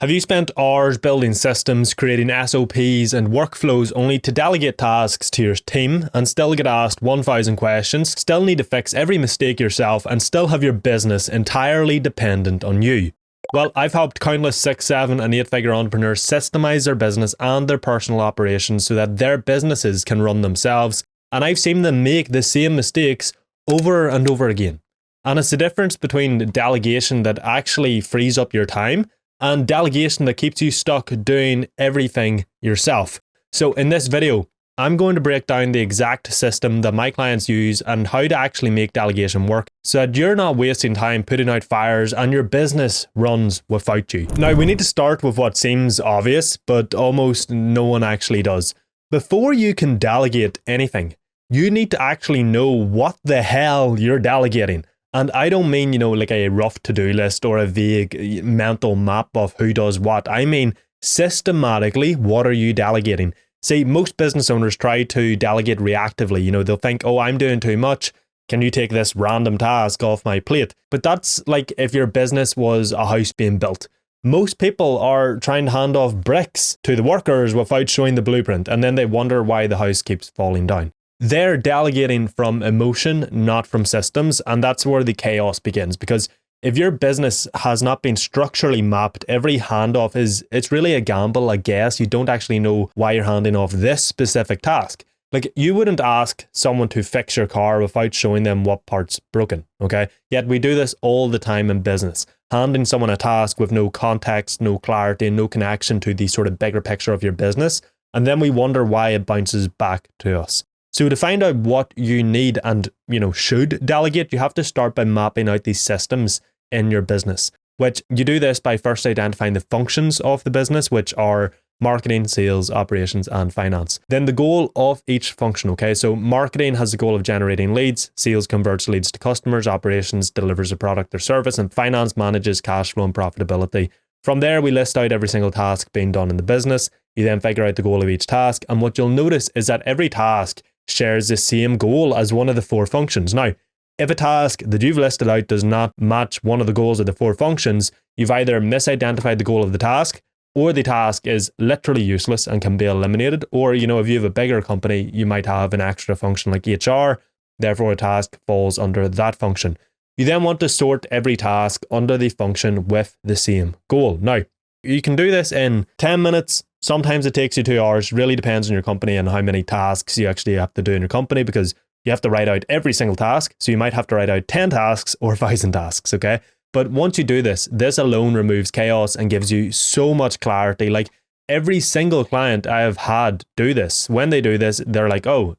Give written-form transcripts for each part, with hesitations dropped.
Have you spent hours building systems, creating SOPs and workflows only to delegate tasks to your team and still get asked 1,000 questions, still need to fix every mistake yourself and still have your business entirely dependent on you? Well, I've helped countless 6, 7 and 8-figure entrepreneurs systemize their business and their personal operations so that their businesses can run themselves, and I've seen them make the same mistakes over and over again. And it's the difference between delegation that actually frees up your time and delegation that keeps you stuck doing everything yourself. So in this video, I'm going to break down the exact system that my clients use and how to actually make delegation work so that you're not wasting time putting out fires and your business runs without you. Now, we need to start with what seems obvious, but almost no one actually does. Before you can delegate anything, you need to actually know what the hell you're delegating. And I don't mean, like a rough to-do list or a vague mental map of who does what. I mean, systematically, what are you delegating? See, most business owners try to delegate reactively. They'll think, oh, I'm doing too much. Can you take this random task off my plate? But that's like if your business was a house being built. Most people are trying to hand off bricks to the workers without showing the blueprint, and then they wonder why the house keeps falling down. They're delegating from emotion, not from systems, and that's where the chaos begins. Because if your business has not been structurally mapped, every handoff it's really a gamble, a guess. You don't actually know why you're handing off this specific task. Like, you wouldn't ask someone to fix your car without showing them what part's broken, okay? Yet we do this all the time in business, handing someone a task with no context, no clarity, and no connection to the sort of bigger picture of your business, and then we wonder why it bounces back to us. So to find out what you need and, should delegate, you have to start by mapping out these systems in your business, which you do this by first identifying the functions of the business, which are marketing, sales, operations, and finance. Then the goal of each function, okay? So marketing has the goal of generating leads, sales converts leads to customers, operations delivers a product or service, and finance manages cash flow and profitability. From there, we list out every single task being done in the business. You then figure out the goal of each task, and what you'll notice is that every task shares the same goal as one of the 4 functions. Now, if a task that you've listed out does not match one of the goals of the 4 functions, you've either misidentified the goal of the task, or the task is literally useless and can be eliminated, or, if you have a bigger company, you might have an extra function like HR, therefore a task falls under that function. You then want to sort every task under the function with the same goal. Now, you can do this in 10 minutes. Sometimes it takes you 2 hours. Really depends on your company and how many tasks you actually have to do in your company, because you have to write out every single task. So you might have to write out 10 tasks or 1,000 tasks, okay? But once you do this alone removes chaos and gives you so much clarity. Like, every single client I have had do this. When they do this, they're like, oh,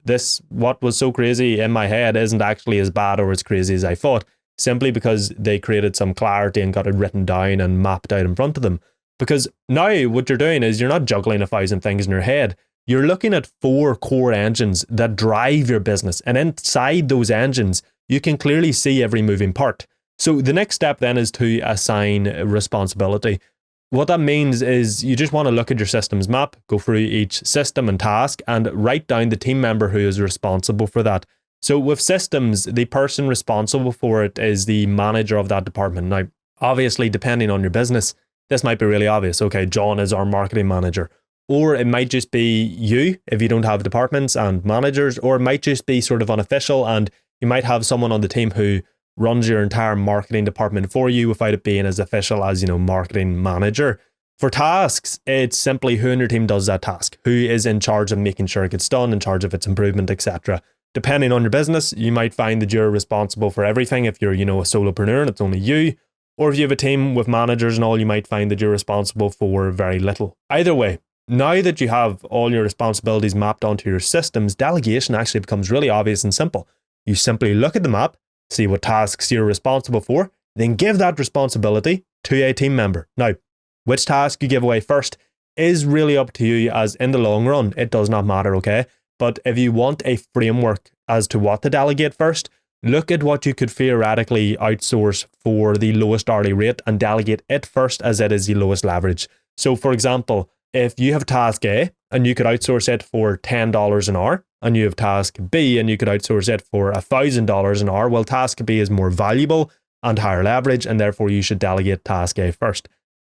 what was so crazy in my head isn't actually as bad or as crazy as I thought, simply because they created some clarity and got it written down and mapped out in front of them. Because now what you're doing is you're not juggling 1,000 things in your head. You're looking at 4 core engines that drive your business. And inside those engines, you can clearly see every moving part. So the next step then is to assign responsibility. What that means is you just want to look at your systems map, go through each system and task, and write down the team member who is responsible for that. So with systems, the person responsible for it is the manager of that department. Now, obviously, depending on your business, this might be really obvious. Okay, John is our marketing manager. Or it might just be you if you don't have departments and managers, or it might just be sort of unofficial and you might have someone on the team who runs your entire marketing department for you without it being as official as, marketing manager. For tasks, it's simply who in your team does that task, who is in charge of making sure it gets done, in charge of its improvement, etc. Depending on your business, you might find that you're responsible for everything if you're, a solopreneur and it's only you. Or if you have a team with managers and all, you might find that you're responsible for very little. Either way, now that you have all your responsibilities mapped onto your systems, delegation actually becomes really obvious and simple. You simply look at the map, see what tasks you're responsible for, then give that responsibility to a team member. Now, which task you give away first is really up to you, as in the long run, it does not matter, okay? But if you want a framework as to what to delegate first, look at what you could theoretically outsource for the lowest hourly rate and delegate it first, as it is the lowest leverage. So for example, if you have task A and you could outsource it for $10 an hour, and you have task B and you could outsource it for $1,000 an hour, well, task B is more valuable and higher leverage, and therefore you should delegate task A first.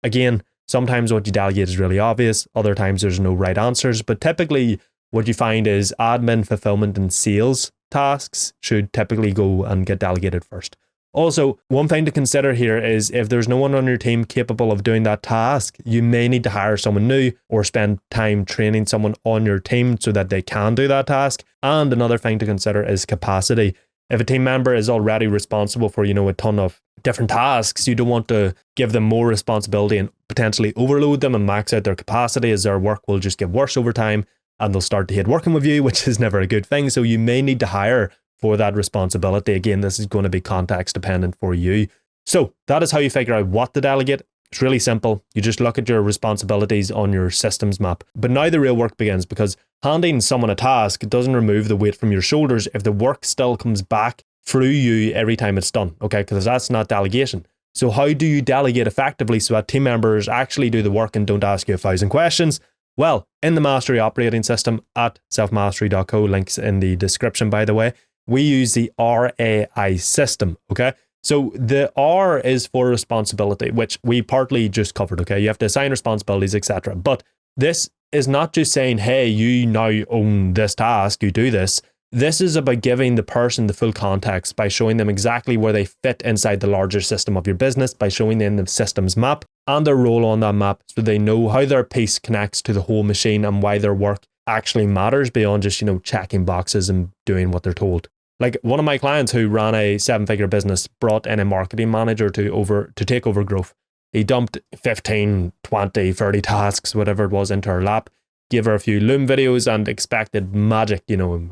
Again, Sometimes what you delegate is really obvious. Other times there's no right answers. But typically what you find is admin, fulfillment, and sales tasks should typically go and get delegated first. Also, one thing to consider here is if there's no one on your team capable of doing that task, you may need to hire someone new or spend time training someone on your team so that they can do that task. And another thing to consider is capacity. If a team member is already responsible for, a ton of different tasks, you don't want to give them more responsibility and potentially overload them and max out their capacity, as their work will just get worse over time and they'll start to hate working with you, which is never a good thing. So you may need to hire for that responsibility. Again, this is going to be context dependent for you. So that is how you figure out what to delegate. It's really simple. You just look at your responsibilities on your systems map. But now the real work begins, because handing someone a task doesn't remove the weight from your shoulders if the work still comes back through you every time it's done, okay? Because that's not delegation. So how do you delegate effectively so that team members actually do the work and don't ask you 1,000 questions? Well, in the Mastery operating system at selfmastery.co, links in the description, by the way, we use the RAI system, okay? So the R is for responsibility, which we partly just covered, okay? You have to assign responsibilities, etc. But this is not just saying, hey, you now own this task, you do this. This is about giving the person the full context by showing them exactly where they fit inside the larger system of your business, by showing them the systems map and their role on that map so they know how their piece connects to the whole machine and why their work actually matters beyond just, checking boxes and doing what they're told. Like one of my clients who ran a 7-figure business brought in a marketing manager to take over growth. He dumped 15, 20, 30 tasks, whatever it was, into her lap, gave her a few Loom videos and expected magic,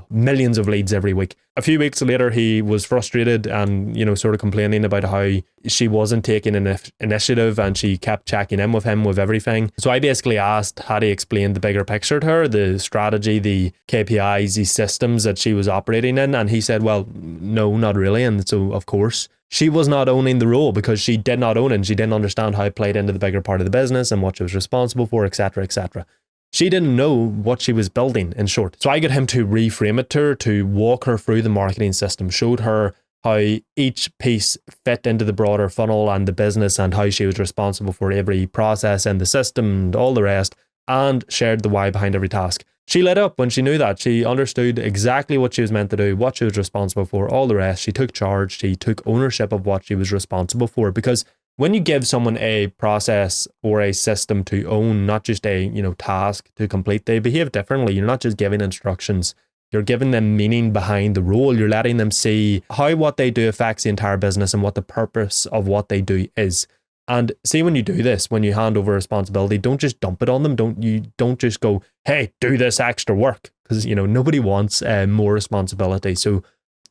millions of leads every week. A few weeks later, he was frustrated and, sort of complaining about how she wasn't taking an initiative and she kept checking in with him with everything. So I basically asked, had he explained the bigger picture to her, the strategy, the KPIs, the systems that she was operating in? And he said, well, no, not really. And so, of course, she was not owning the role because she did not own it and she didn't understand how it played into the bigger part of the business and what she was responsible for, etc., etc. She didn't know what she was building, in short. So I got him to reframe it to her, to walk her through the marketing system, showed her how each piece fit into the broader funnel and the business and how she was responsible for every process in the system and all the rest, and shared the why behind every task. She lit up when she knew that. She understood exactly what she was meant to do, what she was responsible for, all the rest. She took charge. She took ownership of what she was responsible for, because when you give someone a process or a system to own, not just a task to complete, they behave differently. You're not just giving instructions. You're giving them meaning behind the role. You're letting them see how what they do affects the entire business and what the purpose of what they do is. And see, when you do this, when you hand over responsibility, don't just dump it on them. Don't just go, hey, do this extra work, because nobody wants more responsibility. So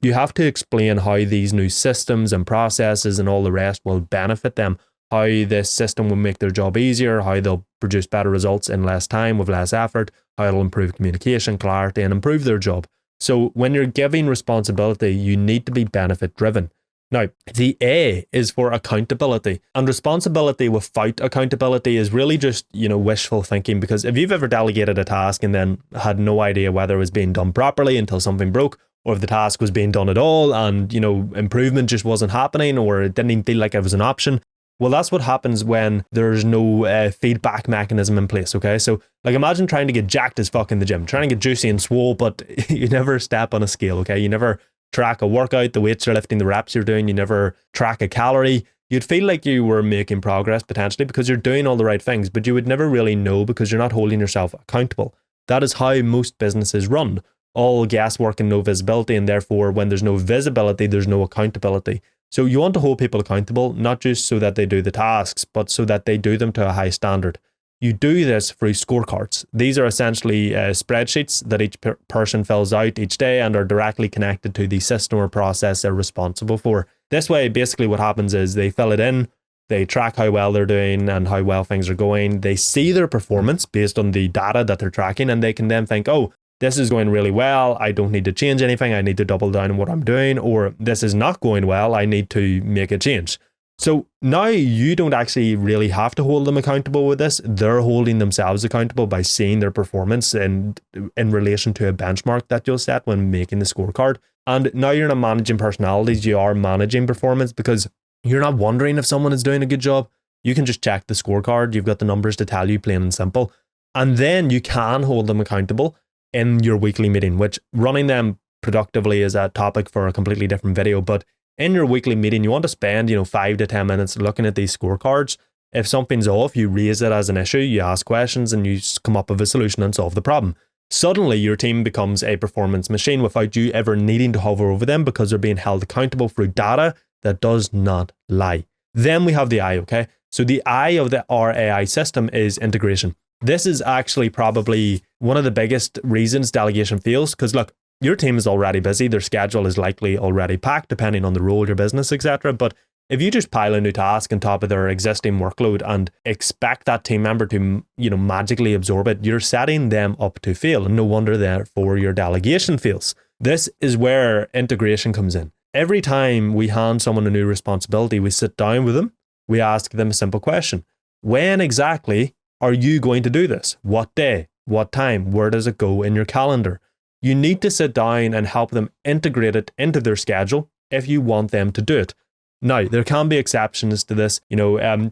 you have to explain how these new systems and processes and all the rest will benefit them, how this system will make their job easier, how they'll produce better results in less time with less effort, how it'll improve communication, clarity, and improve their job. So when you're giving responsibility, you need to be benefit driven. Now, the A is for accountability, and responsibility without accountability is really just, wishful thinking, because if you've ever delegated a task and then had no idea whether it was being done properly until something broke, or if the task was being done at all and, improvement just wasn't happening, or it didn't even feel like it was an option. Well, that's what happens when there's no feedback mechanism in place, okay? So, imagine trying to get jacked as fuck in the gym, trying to get juicy and swole, but you never step on a scale, okay? You never track a workout, the weights you're lifting, the reps you're doing, you never track a calorie. You'd feel like you were making progress potentially because you're doing all the right things, but you would never really know because you're not holding yourself accountable. That is how most businesses run. All guesswork and no visibility, and therefore when there's no visibility, there's no accountability. So you want to hold people accountable, not just so that they do the tasks, but so that they do them to a high standard. You do this through scorecards. These are essentially spreadsheets that each person fills out each day and are directly connected to the system or process they're responsible for. This way, basically what happens is they fill it in, they track how well they're doing and how well things are going. They see their performance based on the data that they're tracking, and they can then think, oh, this is going really well, I don't need to change anything, I need to double down on what I'm doing, or this is not going well, I need to make a change. So now you don't actually really have to hold them accountable with this. They're holding themselves accountable by seeing their performance in relation to a benchmark that you'll set when making the scorecard. And now you're not managing personalities, you are managing performance, because you're not wondering if someone is doing a good job. You can just check the scorecard. You've got the numbers to tell you, plain and simple. And then you can hold them accountable in your weekly meeting, which running them productively is a topic for a completely different video. But in your weekly meeting, you want to spend, 5 to 10 minutes looking at these scorecards. If something's off, you raise it as an issue, you ask questions, and you come up with a solution and solve the problem. Suddenly, your team becomes a performance machine without you ever needing to hover over them because they're being held accountable through data that does not lie. Then we have the I, okay? So the I of our AI system is integration. This is actually probably one of the biggest reasons delegation fails, because look, your team is already busy. Their schedule is likely already packed, depending on the role, your business, etc. But if you just pile a new task on top of their existing workload and expect that team member to, magically absorb it, you're setting them up to fail. And no wonder, therefore, your delegation fails. This is where integration comes in. Every time we hand someone a new responsibility, we sit down with them. We ask them a simple question. When exactly are you going to do this? What day? What time? Where does it go in your calendar? You need to sit down and help them integrate it into their schedule if you want them to do it. Now, there can be exceptions to this.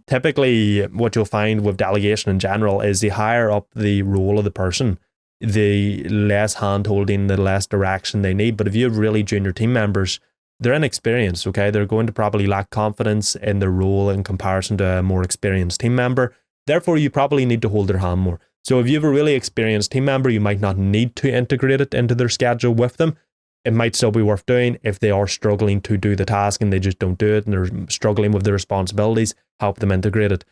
Typically what you'll find with delegation in general is the higher up the role of the person, the less hand-holding, the less direction they need. But if you have really junior team members, they're inexperienced, okay? They're going to probably lack confidence in their role in comparison to a more experienced team member. Therefore, you probably need to hold their hand more. So if you have a really experienced team member, you might not need to integrate it into their schedule with them. It might still be worth doing if they are struggling to do the task and they just don't do it and they're struggling with their responsibilities, help them integrate it.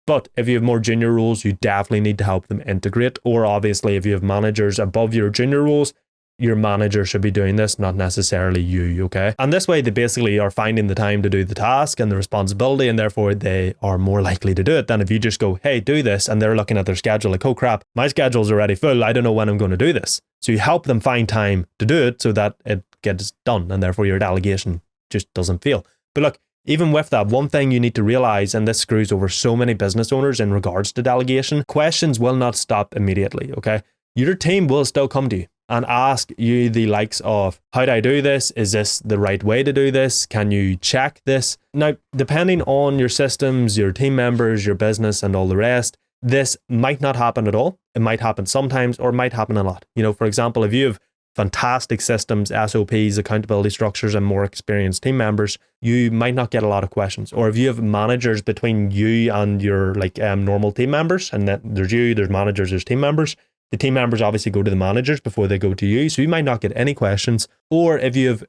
But if you have more junior roles, you definitely need to help them integrate. Or obviously, if you have managers above your junior roles, your manager should be doing this, not necessarily you, okay? And this way, they basically are finding the time to do the task and the responsibility, and therefore they are more likely to do it than if you just go, hey, do this, and they're looking at their schedule like, oh crap, my schedule's already full, I don't know when I'm going to do this. So you help them find time to do it so that it gets done, and therefore your delegation just doesn't fail. But look, even with that, one thing you need to realize, and this screws over so many business owners in regards to delegation, questions will not stop immediately, okay? Your team will still come to you and ask you the likes of, how do I do this? Is this the right way to do this? Can you check this? Now, depending on your systems, your team members, your business, and all the rest, this might not happen at all. It might happen sometimes, or it might happen a lot. For example, if you have fantastic systems, SOPs, accountability structures, and more experienced team members, you might not get a lot of questions. Or if you have managers between you and your normal team members, and that there's you, there's managers, there's team members, the team members obviously go to the managers before they go to you, so you might not get any questions. Or if you have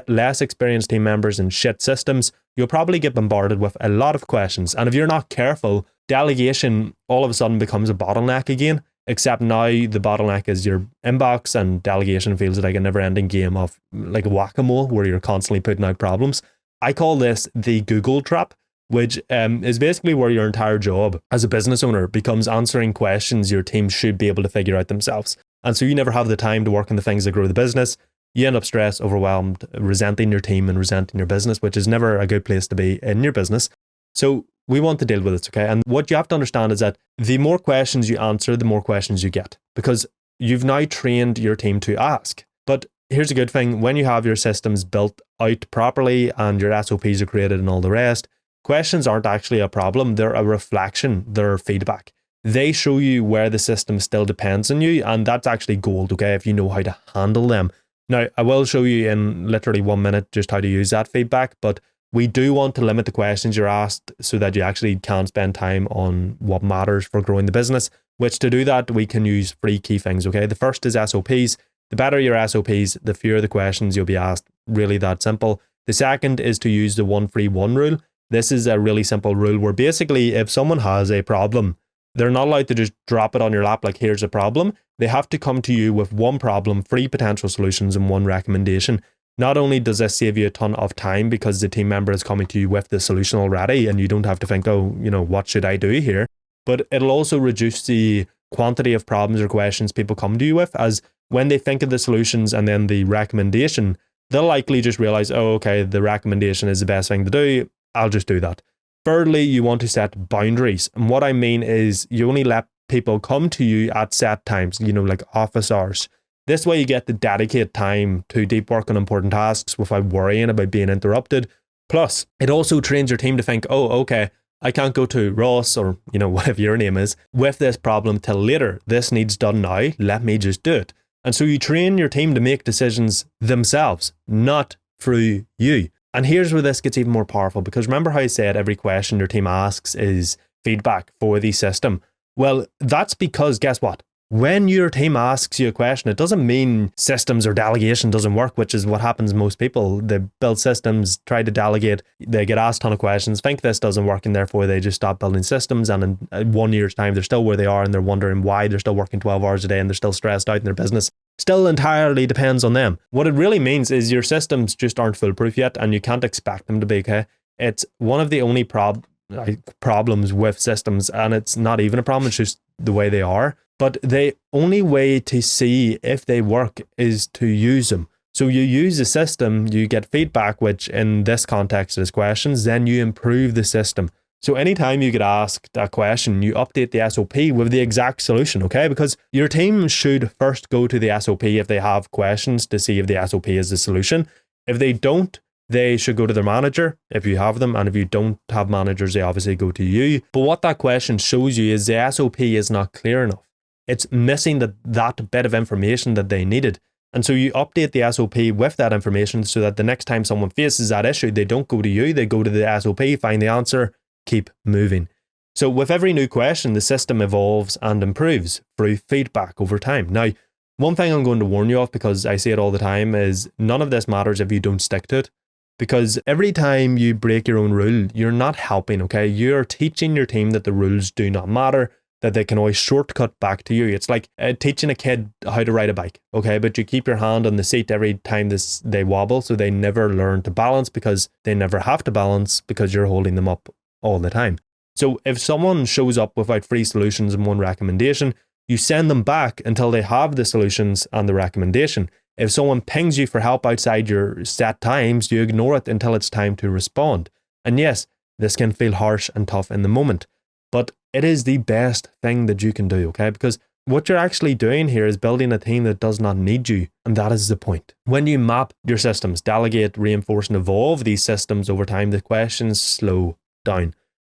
less experienced team members and shit systems, you'll probably get bombarded with a lot of questions. And if you're not careful, delegation all of a sudden becomes a bottleneck again, except now the bottleneck is your inbox, and delegation feels like a never-ending game of like whack-a-mole where you're constantly putting out problems. I call this the Google trap, which is basically where your entire job as a business owner becomes answering questions your team should be able to figure out themselves. And so you never have the time to work on the things that grow the business. You end up stressed, overwhelmed, resenting your team and resenting your business, which is never a good place to be in your business. So we want to deal with it, okay? And what you have to understand is that the more questions you answer, the more questions you get, because you've now trained your team to ask. But here's a good thing. When you have your systems built out properly and your SOPs are created and all the rest, questions aren't actually a problem. They're a reflection. They're feedback. They show you where the system still depends on you, and that's actually gold, okay, if you know how to handle them. Now, I will show you in literally 1 minute just how to use that feedback, but we do want to limit the questions you're asked so that you actually can spend time on what matters for growing the business, which to do that, we can use 3 key things, okay? The first is SOPs. The better your SOPs, the fewer the questions you'll be asked. Really that simple. The second is to use the 1-3-1 rule. This is a really simple rule where basically if someone has a problem, they're not allowed to just drop it on your lap like, here's a problem. They have to come to you with 1 problem, 3 potential solutions, and 1 recommendation. Not only does this save you a ton of time because the team member is coming to you with the solution already and you don't have to think, oh, what should I do here? But it'll also reduce the quantity of problems or questions people come to you with, as when they think of the solutions and then the recommendation, they'll likely just realize, oh, okay, the recommendation is the best thing to do. I'll just do that. Thirdly, you want to set boundaries. And what I mean is you only let people come to you at set times, like office hours. This way you get to dedicate time to deep work on important tasks without worrying about being interrupted. Plus, it also trains your team to think, oh, okay, I can't go to Ross or, whatever your name is with this problem till later. This needs done now. Let me just do it. And so you train your team to make decisions themselves, not through you. And here's where this gets even more powerful, because remember how I said every question your team asks is feedback for the system? Well, that's because guess what? When your team asks you a question, it doesn't mean systems or delegation doesn't work, which is what happens to most people. They build systems, try to delegate, they get asked a ton of questions, think this doesn't work, and therefore they just stop building systems. And in 1 year's time, they're still where they are and they're wondering why they're still working 12 hours a day and they're still stressed out in their business. Still entirely depends on them. What it really means is your systems just aren't foolproof yet, and you can't expect them to be, okay? It's one of the only problems with systems, and it's not even a problem, it's just the way they are. But the only way to see if they work is to use them. So you use the system, you get feedback, which in this context is questions, then you improve the system. So anytime you get asked a question, you update the SOP with the exact solution, okay? Because your team should first go to the SOP if they have questions to see if the SOP is the solution. If they don't, they should go to their manager if you have them. And if you don't have managers, they obviously go to you. But what that question shows you is the SOP is not clear enough. It's missing that bit of information that they needed. And so you update the SOP with that information so that the next time someone faces that issue, they don't go to you, they go to the SOP, find the answer, keep moving. So with every new question, the system evolves and improves through feedback over time. Now, one thing I'm going to warn you of, because I say it all the time, is none of this matters if you don't stick to it. Because every time you break your own rule, you're not helping, okay? You're teaching your team that the rules do not matter, that they can always shortcut back to you. It's like teaching a kid how to ride a bike, okay? But you keep your hand on the seat every time they wobble, so they never learn to balance because they never have to balance because you're holding them up all the time. So if someone shows up without 3 solutions and 1 recommendation, you send them back until they have the solutions and the recommendation. If someone pings you for help outside your set times, you ignore it until it's time to respond. And yes, this can feel harsh and tough in the moment, but it is the best thing that you can do, okay? Because what you're actually doing here is building a team that does not need you, and that is the point. When you map your systems, delegate, reinforce, and evolve these systems over time, the questions slow down.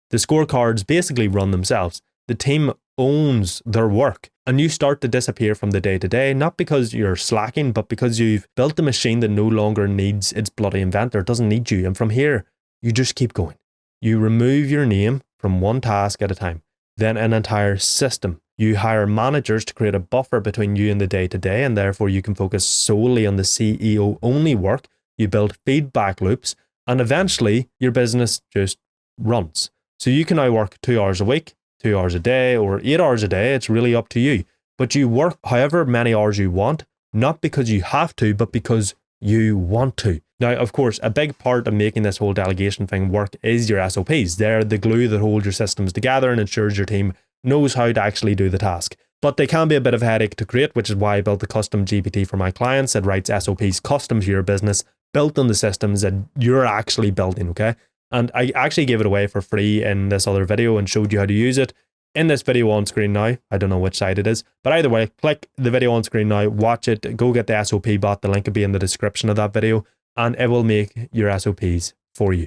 The scorecards basically run themselves. The team owns their work, and you start to disappear from the day-to-day, not because you're slacking, but because you've built a machine that no longer needs its bloody inventor, it doesn't need you. And from here, you just keep going. You remove your name from one task at a time, then an entire system. You hire managers to create a buffer between you and the day-to-day, and therefore you can focus solely on the CEO-only work. You build feedback loops, and eventually your business just runs. So you can now work 2 hours a week, 2 hours a day, or 8 hours a day. It's really up to you. But you work however many hours you want, not because you have to, but because you want to. Now, of course, a big part of making this whole delegation thing work is your SOPs. They're the glue that holds your systems together and ensures your team knows how to actually do the task. But they can be a bit of a headache to create, which is why I built the custom GPT for my clients. It writes SOPs custom to your business, built on the systems that you're actually building, okay? And I actually gave it away for free in this other video and showed you how to use it in this video on screen now. I don't know which side it is, but either way, click the video on screen now, watch it, go get the SOP bot. The link will be in the description of that video, and it will make your SOPs for you.